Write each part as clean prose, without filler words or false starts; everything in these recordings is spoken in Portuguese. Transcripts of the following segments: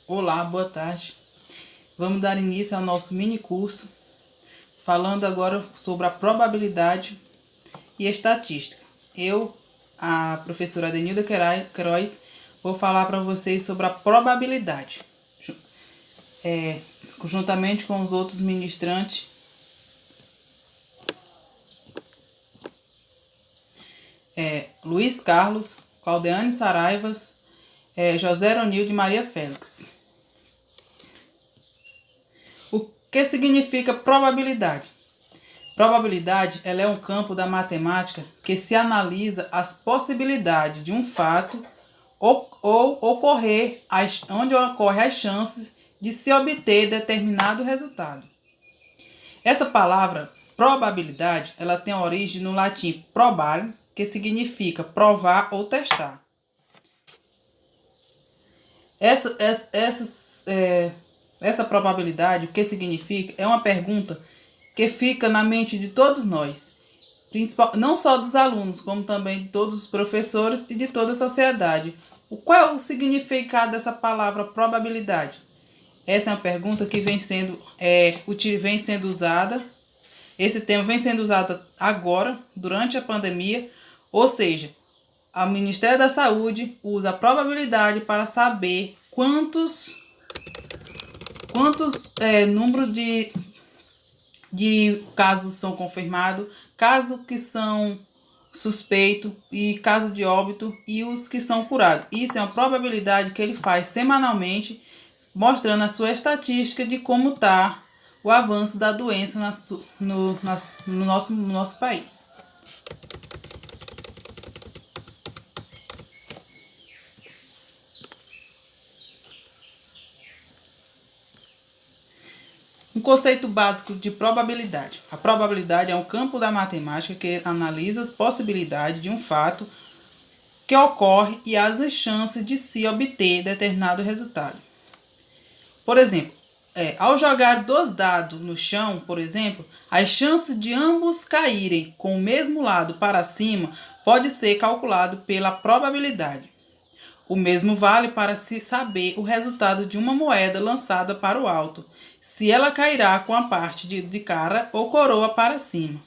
Olá, boa tarde. Vamos dar início ao nosso mini curso, falando agora sobre a probabilidade e estatística. Eu, a professora Adenilda Queiroz, vou falar para vocês sobre a probabilidade, juntamente com os outros ministrantes. Luiz Carlos, Claudeane Saraivas, José Ronilde e Maria Félix. O que significa probabilidade? Probabilidade ela é um campo da matemática que se analisa as possibilidades de um fato ou ocorrer, onde ocorrem as chances de se obter determinado resultado. Essa palavra probabilidade ela tem origem no latim probare, que significa provar ou testar. Essa probabilidade, o que significa, é uma pergunta que fica na mente de todos nós, não só dos alunos, como também de todos os professores e de toda a sociedade. Qual é o significado dessa palavra probabilidade? Essa é uma pergunta que vem sendo usada. Esse termo vem sendo usado agora, durante a pandemia, ou seja, o Ministério da Saúde usa a probabilidade para saber quantos números de casos são confirmados, casos que são suspeitos e casos de óbito e os que são curados. Isso é uma probabilidade que ele faz semanalmente, mostrando a sua estatística de como está o avanço da doença no nosso país. Um conceito básico de probabilidade. A probabilidade é um campo da matemática que analisa as possibilidades de um fato que ocorre e as chances de se obter determinado resultado. Por exemplo, ao jogar 2 dados no chão, por exemplo, as chances de ambos caírem com o mesmo lado para cima pode ser calculado pela probabilidade. O mesmo vale para se saber o resultado de uma moeda lançada para o alto, se ela cairá com a parte de cara ou coroa para cima.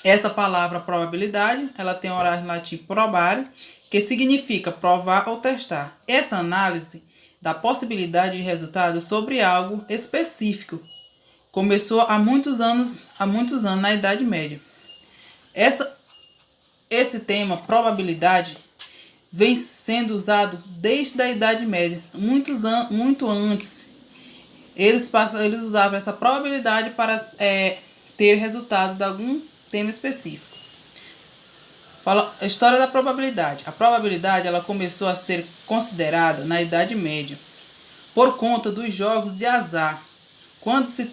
Essa palavra probabilidade, ela tem origem latim probare, que significa provar ou testar. Essa análise da possibilidade de resultado sobre algo específico começou há muitos anos na Idade Média. Esse tema, probabilidade, vem sendo usado desde a Idade Média, muito antes. Eles usavam essa probabilidade para ter resultado de algum tema específico. Fala a história da probabilidade. A probabilidade ela começou a ser considerada na Idade Média por conta dos jogos de azar, quando se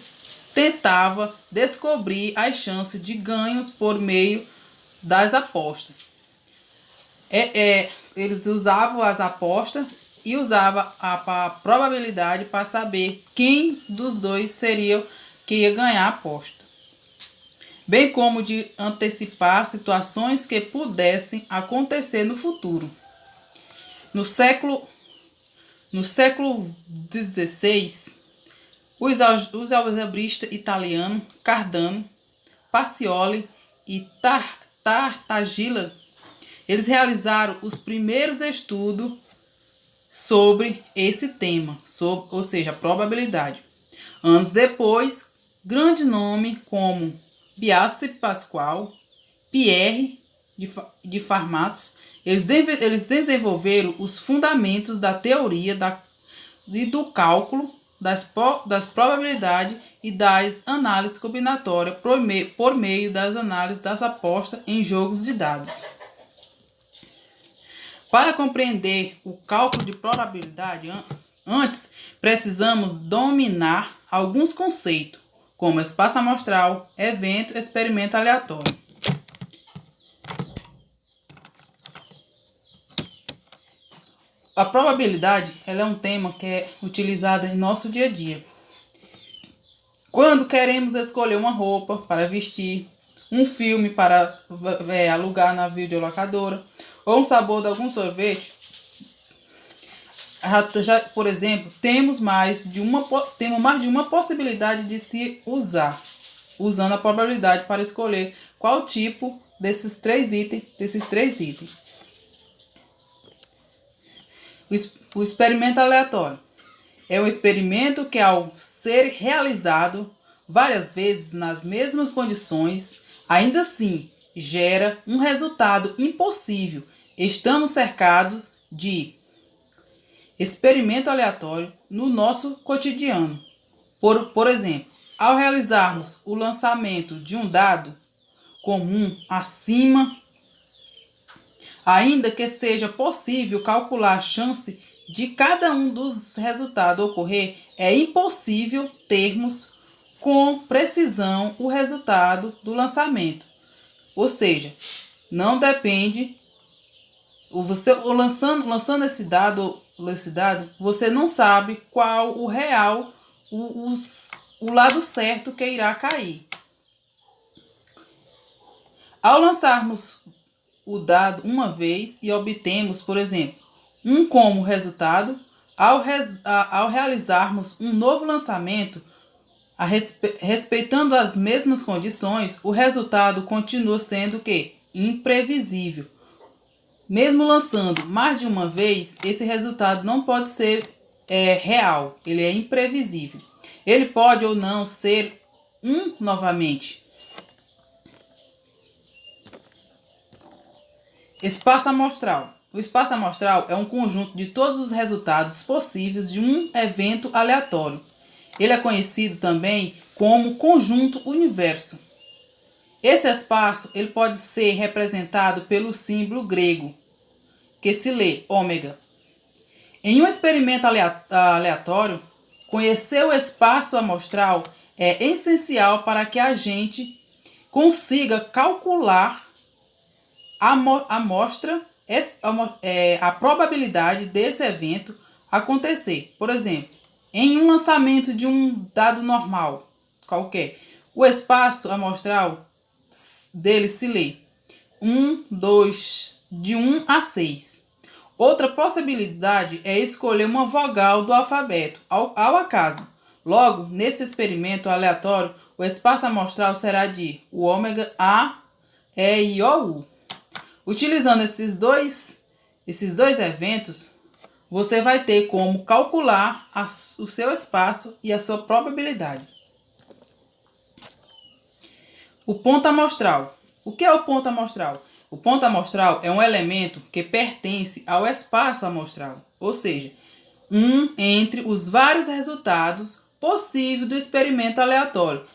tentava descobrir as chances de ganhos por meio das apostas. Eles usavam as apostas e usavam a probabilidade para saber quem dos dois seria que ia ganhar a aposta, bem como de antecipar situações que pudessem acontecer no futuro. No século XVI, os algebristas italianos Cardano, Pacioli e Tartaglia eles realizaram os primeiros estudos sobre esse tema, ou seja, a probabilidade. Anos depois, grande nome como Blaise Pascal, Pierre de Fermat, eles desenvolveram os fundamentos da teoria e do cálculo das probabilidades e das análises combinatórias por meio das análises das apostas em jogos de dados. Para compreender o cálculo de probabilidade, antes precisamos dominar alguns conceitos, como espaço amostral, evento, experimento aleatório. A probabilidade ela é um tema que é utilizado em nosso dia a dia. Quando queremos escolher uma roupa para vestir, um filme para alugar na videolocadora, ou um sabor de algum sorvete, Por exemplo, temos mais de uma possibilidade de se usar, usando a probabilidade para escolher qual tipo desses três itens. O experimento aleatório é um experimento que, ao ser realizado várias vezes nas mesmas condições, ainda assim gera um resultado impossível. Estamos cercados de experimento aleatório no nosso cotidiano. Por exemplo, ao realizarmos o lançamento de um dado comum acima, ainda que seja possível calcular a chance de cada um dos resultados ocorrer, é impossível termos com precisão o resultado do lançamento. Ou seja, não depende. Lançando esse dado, você não sabe qual o real, o lado certo que irá cair. Ao lançarmos o dado uma vez e obtemos, por exemplo, um como resultado, ao realizarmos um novo lançamento, respeitando as mesmas condições, o resultado continua sendo imprevisível. Mesmo lançando mais de uma vez, esse resultado não pode ser real, ele é imprevisível. Ele pode ou não ser novamente. Espaço amostral. O espaço amostral é um conjunto de todos os resultados possíveis de um evento aleatório. Ele é conhecido também como conjunto universo. Esse espaço ele pode ser representado pelo símbolo grego, que se lê ômega. Em um experimento aleatório, conhecer o espaço amostral é essencial para que a gente consiga calcular a probabilidade desse evento acontecer. Por exemplo, em um lançamento de um dado normal, qualquer, o espaço amostral dele se lê 1 a 6. Outra possibilidade é escolher uma vogal do alfabeto, ao acaso. Logo, nesse experimento aleatório, o espaço amostral será de o ômega A, E, I, O, U. Utilizando esses dois eventos, você vai ter como calcular o seu espaço e a sua probabilidade. O ponto amostral. O que é o ponto amostral? O ponto amostral é um elemento que pertence ao espaço amostral, ou seja, entre os vários resultados possíveis do experimento aleatório.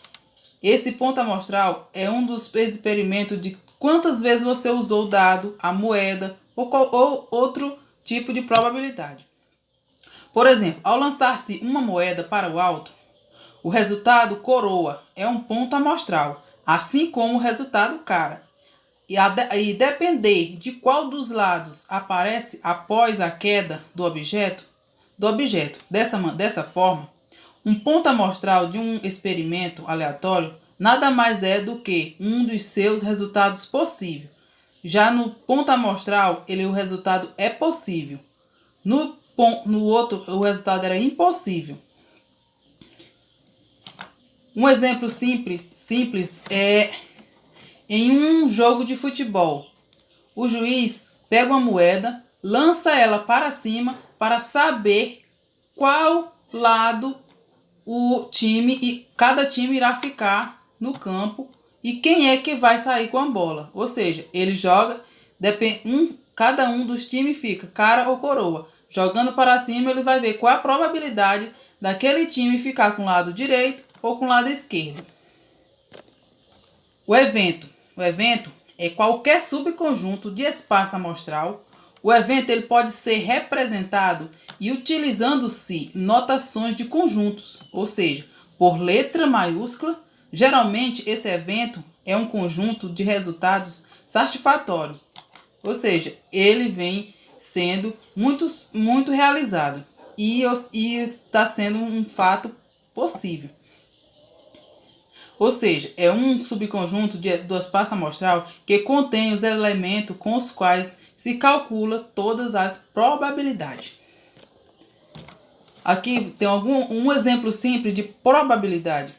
Esse ponto amostral é um dos experimentos de quantas vezes você usou o dado, a moeda ou outro tipo de probabilidade. Por exemplo, ao lançar-se uma moeda para o alto, o resultado coroa é um ponto amostral, assim como o resultado cara. E depender de qual dos lados aparece após a queda do objeto. Dessa forma, um ponto amostral de um experimento aleatório nada mais é do que um dos seus resultados possíveis. Já no ponto amostral, o resultado é possível. No outro, o resultado era impossível. Um exemplo simples é em um jogo de futebol. O juiz pega uma moeda, lança ela para cima para saber qual lado cada time irá ficar no campo e quem é que vai sair com a bola. Ou seja, ele joga, cada um dos times fica cara ou coroa. Jogando para cima, ele vai ver qual a probabilidade daquele time ficar com o lado direito ou com o lado esquerdo. O evento é qualquer subconjunto de espaço amostral. O evento ele pode ser representado e utilizando-se notações de conjuntos, ou seja, por letra maiúscula. Geralmente, esse evento é um conjunto de resultados satisfatórios, ou seja, ele vem sendo muito realizado e está sendo um fato possível. Ou seja, é um subconjunto do espaço amostral que contém os elementos com os quais se calcula todas as probabilidades. Aqui tem um exemplo simples de probabilidade.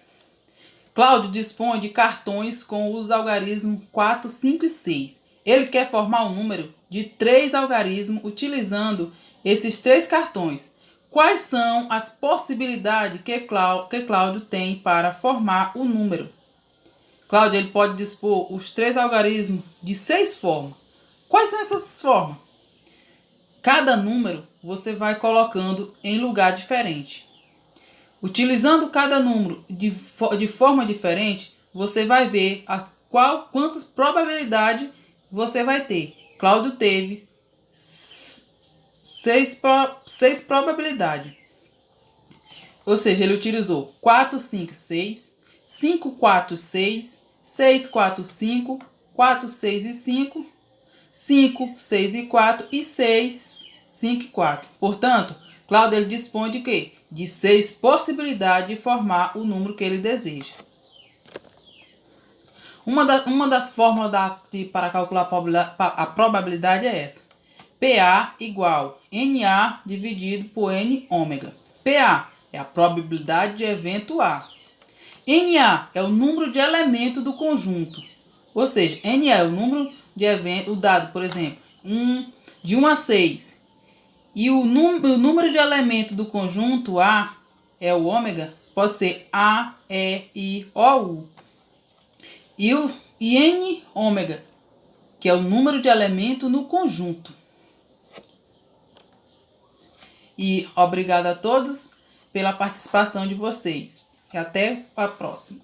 Cláudio dispõe de cartões com os algarismos 4, 5 e 6. Ele quer formar um número de 3 algarismos utilizando esses 3 cartões. Quais são as possibilidades que Cláudio tem para formar o número? Cláudio ele pode dispor os 3 algarismos de 6 formas. Quais são essas formas? Cada número você vai colocando em lugar diferente. Utilizando cada número de forma diferente, você vai ver quantas probabilidades você vai ter. Cláudio teve 6 probabilidades. Ou seja, ele utilizou 4, 5, 6, 5, 4, 6, 6, 4, 5, 4, 6 e 5, 5, 6 e 4 e 6, 5 e 4. Portanto, Cláudio ele dispõe de quê? De 6 possibilidades de formar o número que ele deseja. Uma das fórmulas para calcular a probabilidade é essa. PA igual NA dividido por N ômega. PA é a probabilidade de evento A. NA é o número de elementos do conjunto. Ou seja, NA é o número de eventos, o dado, por exemplo, de 1 a 6. E o número de elementos do conjunto A é o ômega, pode ser A, E, I, O, U. E N ômega, que é o número de elementos no conjunto. E obrigada a todos pela participação de vocês. E até a próxima.